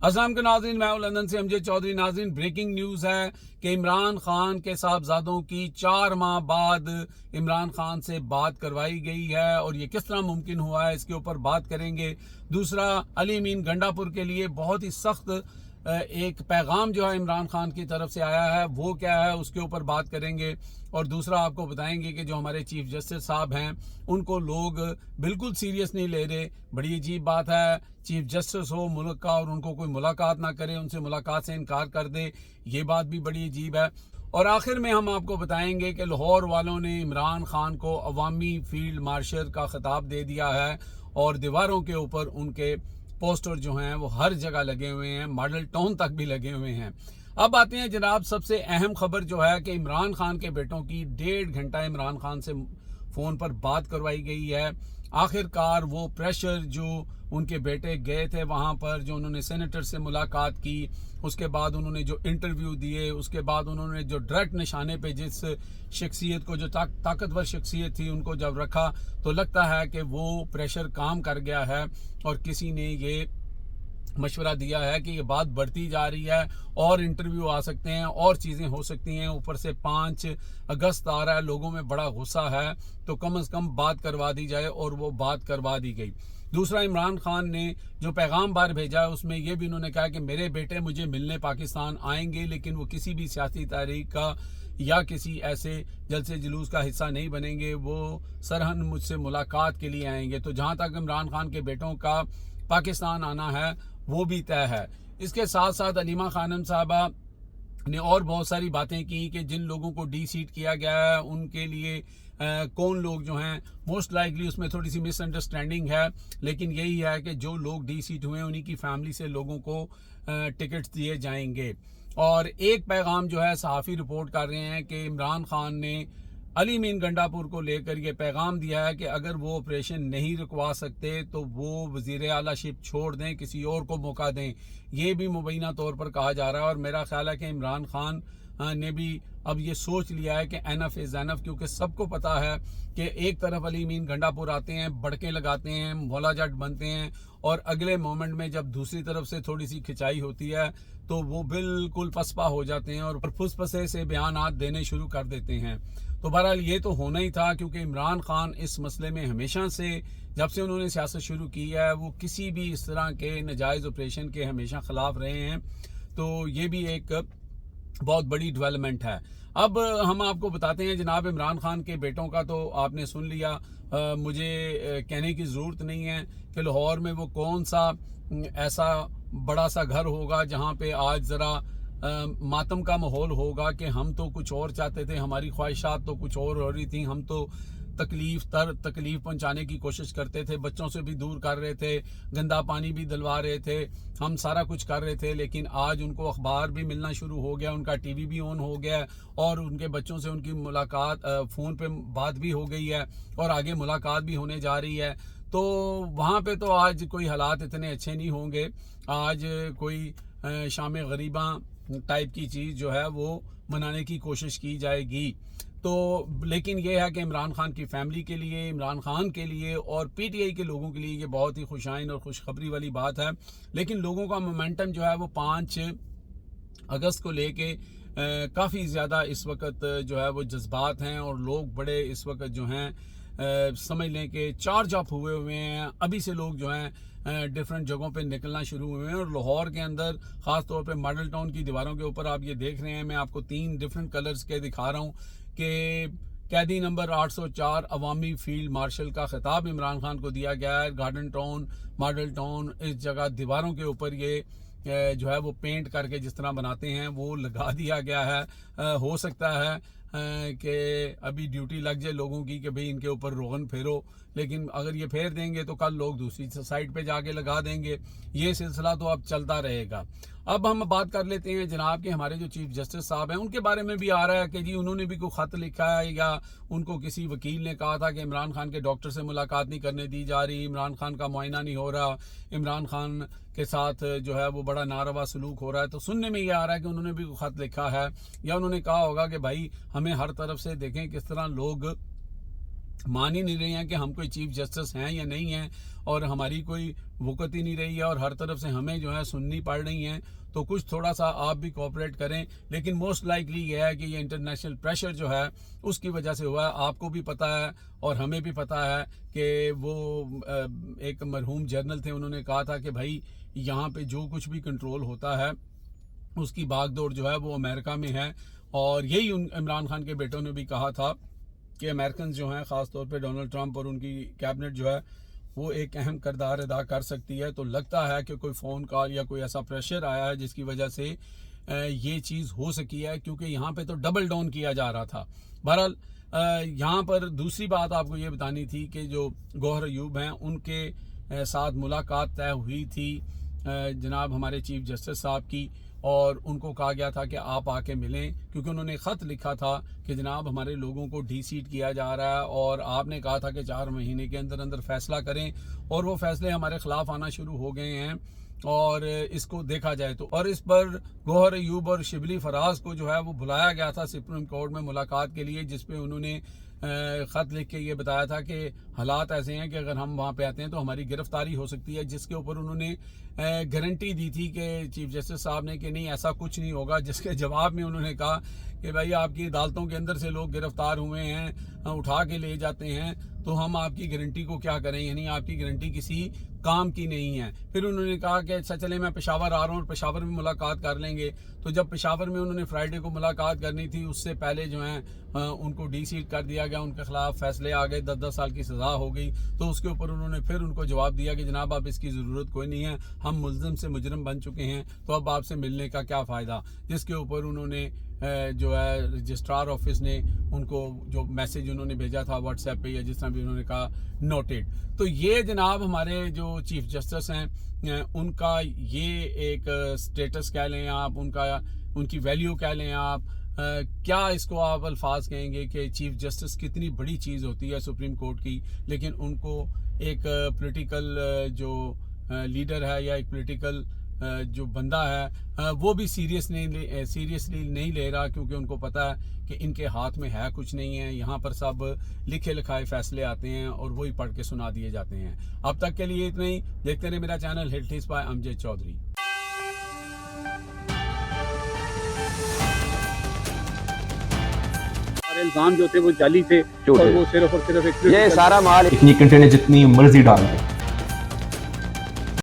अस्सलाम के नाज़रीन, मैं हूं लंदन से अमजद चौधरी। नाज़रीन, ब्रेकिंग न्यूज़ है कि इमरान खान के साहबजादों की 4 माह बाद इमरान खान से बात करवाई गई है और ये किस तरह मुमकिन हुआ है, इसके ऊपर बात करेंगे। दूसरा, अली अमीन गंडापुर के लिए बहुत ही सख्त एक पैगाम जो है इमरान खान की तरफ से आया है, वो क्या है उसके ऊपर बात करेंगे। और दूसरा, आपको बताएंगे कि जो हमारे चीफ जस्टिस साहब हैं उनको लोग बिल्कुल सीरियस नहीं ले रहे। बड़ी अजीब बात है, चीफ जस्टिस हो मुल्क का और उनको कोई मुलाकात ना करे, उनसे मुलाकात से इनकार कर दे, ये बात भी बड़ी अजीब है। और आखिर में हम आपको बताएंगे कि लाहौर वालों ने इमरान खान को अवामी फील्ड मार्शल का खिताब दे दिया है और दीवारों के ऊपर उनके पोस्टर जो हैं वो हर जगह लगे हुए हैं, मॉडल टाउन तक भी लगे हुए हैं। अब आते हैं जनाब, सबसे अहम खबर जो है कि इमरान खान के बेटों की 1.5 घंटा इमरान खान से फ़ोन पर बात करवाई गई है। आखिरकार वो प्रेशर जो उनके बेटे गए थे वहाँ पर, जो उन्होंने सेनेटर से मुलाकात की, उसके बाद उन्होंने जो इंटरव्यू दिए, उसके बाद उन्होंने जो डायरेक्ट निशाने पे जिस शख्सियत को, जो ताकतवर शख्सियत थी, उनको जब रखा तो लगता है कि वो प्रेशर काम कर गया है और किसी ने ये मशवरा दिया है कि ये बात बढ़ती जा रही है और इंटरव्यू आ सकते हैं और चीज़ें हो सकती हैं। ऊपर से 5 अगस्त आ रहा है, लोगों में बड़ा गुस्सा है, तो कम से कम बात करवा दी जाए और वो बात करवा दी गई। दूसरा, इमरान खान ने जो पैगाम बार भेजा है उसमें ये भी उन्होंने कहा कि मेरे बेटे मुझे मिलने पाकिस्तान आएंगे, लेकिन वो किसी भी सियासी तहरीक का या किसी ऐसे जलसे जुलूस का हिस्सा नहीं बनेंगे, वो सरहन मुझसे मुलाकात के लिए आएंगे। तो जहाँ तक इमरान खान के बेटों का पाकिस्तान आना है वो भी तय है। इसके साथ साथ अलीमा खानम साहबा ने और बहुत सारी बातें की कि जिन लोगों को डी सीट किया गया है उनके लिए कौन लोग जो हैं, मोस्ट लाइकली उसमें थोड़ी सी मिसअंडरस्टैंडिंग है, लेकिन यही है कि जो लोग डी सीट हुए उन्हीं की फैमिली से लोगों को टिकट्स दिए जाएंगे। और एक पैगाम जो है सहाफ़ी रिपोर्ट कर रहे हैं कि इमरान खान ने अली अमीन गंडापुर को लेकर ये पैगाम दिया है कि अगर वो ऑपरेशन नहीं रुकवा सकते तो वो वज़ीर आला शिप छोड़ दें, किसी और को मौका दें। ये भी मुबैना तौर पर कहा जा रहा है और मेरा ख्याल है कि इमरान खान ने भी अब ये सोच लिया है कि एनफ इज़ एनफ, क्योंकि सबको पता है कि एक तरफ अली अमीन गंडापुर आते हैं, बड़के लगाते हैं, मौला जट बनते हैं और अगले मोमेंट में जब दूसरी तरफ से थोड़ी सी खिंचाई होती है तो वो बिल्कुल पसपा हो जाते हैं और फुसफसे से बयानात देने शुरू कर देते हैं। तो बहरहाल ये तो होना ही था, क्योंकि इमरान खान इस मसले में हमेशा से, जब से उन्होंने सियासत शुरू की है, वो किसी भी इस तरह के नाजायज़ ऑपरेशन के हमेशा ख़िलाफ़ रहे हैं। तो ये भी एक बहुत बड़ी डेवलपमेंट है। अब हम आपको बताते हैं जनाब, इमरान खान के बेटों का तो आपने सुन लिया। मुझे कहने की ज़रूरत नहीं है कि लाहौर में वो कौन सा ऐसा बड़ा सा घर होगा जहाँ पे आज ज़रा मातम का माहौल होगा कि हम तो कुछ और चाहते थे, हमारी ख्वाहिशात तो कुछ और हो रही थी, हम तो तकलीफ पहुंचाने की कोशिश करते थे, बच्चों से भी दूर कर रहे थे, गंदा पानी भी दिलवा रहे थे, हम सारा कुछ कर रहे थे। लेकिन आज उनको अखबार भी मिलना शुरू हो गया, उनका टीवी भी ऑन हो गया और उनके बच्चों से उनकी मुलाकात फ़ोन पे बात भी हो गई है और आगे मुलाकात भी होने जा रही है। तो वहाँ पे तो आज कोई हालात इतने अच्छे नहीं होंगे। आज कोई शाम गरीबा टाइप की चीज़ जो है वो मनाने की कोशिश की जाएगी। तो लेकिन ये है कि इमरान खान की फैमिली के लिए, इमरान खान के लिए और पीटीआई के लोगों के लिए ये बहुत ही खुशाइन और खुशखबरी वाली बात है। लेकिन लोगों का मोमेंटम जो है वो 5 अगस्त को लेके काफ़ी ज़्यादा इस वक्त जो है वो जज्बात हैं और लोग बड़े इस वक्त जो हैं समझ लें कि चार्ज अप हुए हैं। अभी से लोग जो हैं डिफरेंट जगहों पे निकलना शुरू हुए हैं और लाहौर के अंदर ख़ास तौर पे मॉडल टाउन की दीवारों के ऊपर आप ये देख रहे हैं, मैं आपको 3 डिफरेंट कलर्स के दिखा रहा हूँ कि कैदी नंबर 804 अवामी फील्ड मार्शल का खिताब इमरान खान को दिया गया है। गार्डन टाउन, मॉडल टाउन, इस जगह दीवारों के ऊपर ये जो है वो पेंट करके जिस तरह बनाते हैं वो लगा दिया गया है। हो सकता है कि अभी ड्यूटी लग जाए लोगों की कि भाई इनके ऊपर रोगन फेरो, लेकिन अगर ये फेर देंगे तो कल लोग दूसरी साइड पे जाके लगा देंगे। ये सिलसिला तो अब चलता रहेगा। अब हम बात कर लेते हैं जनाब कि हमारे जो चीफ जस्टिस साहब हैं उनके बारे में भी आ रहा है कि जी उन्होंने भी कोई ख़त लिखा है या उनको किसी वकील ने कहा था कि इमरान खान के डॉक्टर से मुलाकात नहीं करने दी जा रही, इमरान खान का मुआयना नहीं हो रहा, इमरान खान के साथ जो है वो बड़ा नारवा सलूक हो रहा है। तो सुनने में ये आ रहा है कि उन्होंने भी कोई ख़त लिखा है या उन्होंने कहा होगा कि भाई हमें हर तरफ से देखें किस तरह लोग مان ہی نہیں رہے ہیں کہ ہم کوئی چیف جسٹس ہیں یا نہیں ہیں, اور ہماری کوئی وقت ہی نہیں رہی ہے, اور ہر طرف سے ہمیں جو ہے سننی پڑ رہی ہیں. تو کچھ تھوڑا سا آپ بھی کوآپریٹ کریں. لیکن موسٹ لائکلی یہ ہے کہ یہ انٹرنیشنل پریشر جو ہے اس کی وجہ سے ہوا ہے. آپ کو بھی پتہ ہے اور ہمیں بھی پتہ ہے کہ وہ ایک مرحوم جرنل تھے, انہوں نے کہا تھا کہ بھائی یہاں پہ جو کچھ بھی کنٹرول ہوتا ہے اس کی بھاگ دوڑ جو ہے وہ امریکہ میں ہے. اور یہی عمران خان کے بیٹوں نے بھی کہا تھا کہ امریکنز جو ہیں, خاص طور پہ ڈونلڈ ٹرمپ اور ان کی کیبنٹ جو ہے وہ ایک اہم کردار ادا کر سکتی ہے. تو لگتا ہے کہ کوئی فون کال یا کوئی ایسا پریشر آیا ہے جس کی وجہ سے یہ چیز ہو سکی ہے, کیونکہ یہاں پہ تو ڈبل ڈاؤن کیا جا رہا تھا. بہرحال یہاں پر دوسری بات آپ کو یہ بتانی تھی کہ جو گوہر ایوب ہیں ان کے ساتھ ملاقات طے ہوئی تھی جناب ہمارے چیف جسٹس صاحب کی, اور ان کو کہا گیا تھا کہ آپ آ کے ملیں, کیونکہ انہوں نے خط لکھا تھا کہ جناب ہمارے لوگوں کو ڈی سیٹ کیا جا رہا ہے, اور آپ نے کہا تھا کہ 4 مہینے کے اندر اندر فیصلہ کریں, اور وہ فیصلے ہمارے خلاف آنا شروع ہو گئے ہیں اور اس کو دیکھا جائے تو. اور اس پر گوہر ایوب اور شبلی فراز کو جو ہے وہ بلایا گیا تھا سپریم کورٹ میں ملاقات کے لیے, جس پہ انہوں نے خط لکھ کے یہ بتایا تھا کہ حالات ایسے ہیں کہ اگر ہم وہاں پہ آتے ہیں تو ہماری گرفتاری ہو سکتی ہے, جس کے اوپر انہوں نے گارنٹی دی تھی کہ چیف جسٹس صاحب نے کہ نہیں ایسا کچھ نہیں ہوگا. جس کے جواب میں انہوں نے کہا کہ بھائی آپ کی عدالتوں کے اندر سے لوگ گرفتار ہوئے ہیں, اٹھا کے لے جاتے ہیں, تو ہم آپ کی گارنٹی کو کیا کریں, یعنی آپ کی گارنٹی کسی کام کی نہیں ہے. پھر انہوں نے کہا کہ اچھا چلے میں پشاور آ رہا ہوں اور پشاور میں ملاقات کر لیں گے. تو جب پشاور میں انہوں نے فرائیڈے کو ملاقات کرنی تھی, اس سے پہلے جو ہیں ان کو ڈی سیٹ کر دیا گیا, ان کے خلاف فیصلے آ گئے, 10 سال کی سزا ہو گئی. تو اس کے اوپر انہوں نے پھر ان کو جواب دیا کہ جناب اب اس کی ضرورت کوئی نہیں ہے, ہم ملزم سے مجرم بن چکے ہیں, تو اب آپ سے ملنے کا کیا فائدہ. جس کے اوپر انہوں نے جو ہے رجسٹرار آفس نے ان کو جو میسج انہوں نے بھیجا تھا واٹس ایپ پہ یا جس طرح بھی انہوں نے کہا نوٹڈ. تو یہ جناب ہمارے جو چیف جسٹس ہیں ان کا یہ ایک سٹیٹس کہہ لیں آپ, ان کی ویلیو کہہ لیں آپ, کیا اس کو آپ الفاظ کہیں گے کہ چیف جسٹس کتنی بڑی چیز ہوتی ہے سپریم کورٹ کی, لیکن ان کو ایک پولیٹیکل جو لیڈر ہے یا ایک پولیٹیکل جو بندہ ہے وہ بھی سیریسلی نہیں لے رہا, کیونکہ ان کو پتہ ہے کہ ان کے ہاتھ میں ہے کچھ نہیں ہے. یہاں پر سب لکھے لکھائے فیصلے آتے ہیں اور وہی پڑھ کے سنا دیے جاتے ہیں. اب تک کے لیے اتنا ہی. دیکھتے رہے میرا چینل ہٹ ہٹس بائی امجد چودھری. الزام جو تھے وہ جعلی تھے, اور وہ صرف اور صرف یہ سارا مال اتنی کنٹینر جتنی مرضی ڈال دیں.